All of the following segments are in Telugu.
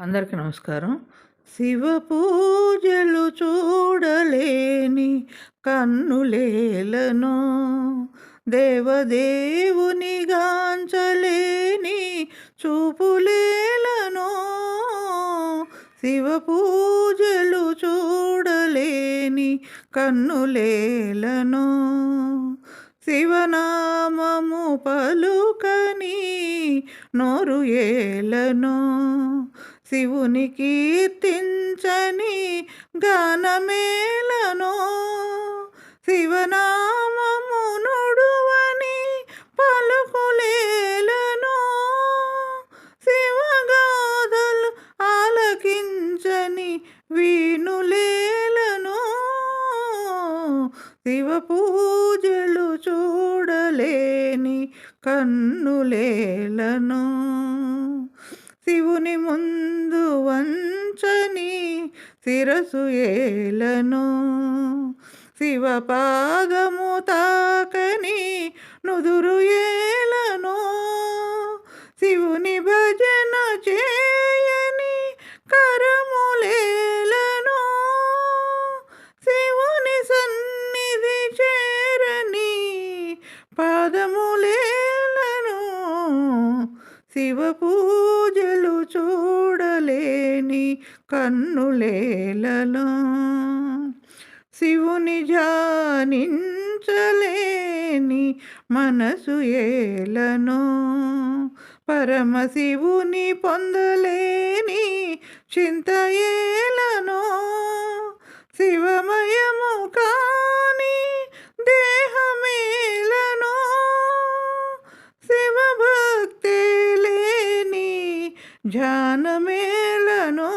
అందరికీ నమస్కారం. శివ పూజలు చూడలేని కన్నులేలను, దేవదేవుని గాంచలేని చూపులేలను. శివ పూజలు చూడలేని కన్నులేలను, శివనామము పలుకని నోరు ఏలను, శివుని కీర్తించని గానమేలను, శివనామము నుడువని పలుకులేలను, శివగాథలు ఆలకించని వీణులేలను. శివ పూజలు చూడలేని కన్నులేలను, శివుని ముందు వంచని శిరసు ఏలను, శివ పాదము తాకని నుదురు ఏలను, శివుని భజన చేయని కరములేలను, శివుని సన్నిధి చేరని పాదములేలను. శివ పూజలు చూడలేని కన్నులేలను, శివుని ధ్యానించలేని మనసు ఏలను, పరమశివుని పొందలేని చింత ఏలను, శివమయము కాని దేహమేలను, శివభక్తి లేని ధ్యానమేలను.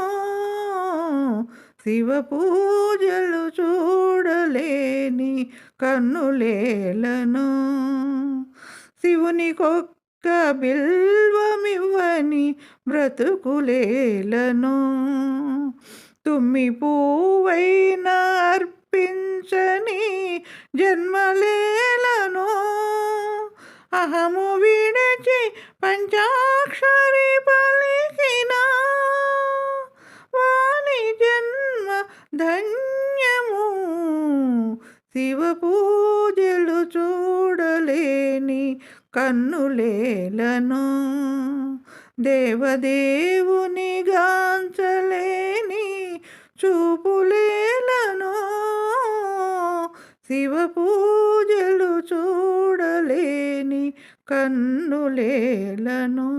శివ పూజలు చూడలేని కన్నులేలను, శివునికొక్క బిల్వమివ్వని బ్రతుకులేలను, తుమ్మి పువ్వైన అర్పించని జన్మలేలను, అహము విడిచి పంచాక్షరి పలికిన వాని జన్మ ధన్యము. శివ పూజలు చూడలేని కన్నులేలను, దేవదేవుని గాంచలేని చూపులేలను. శివ పూజలు చూడలేని కన్నులేలను.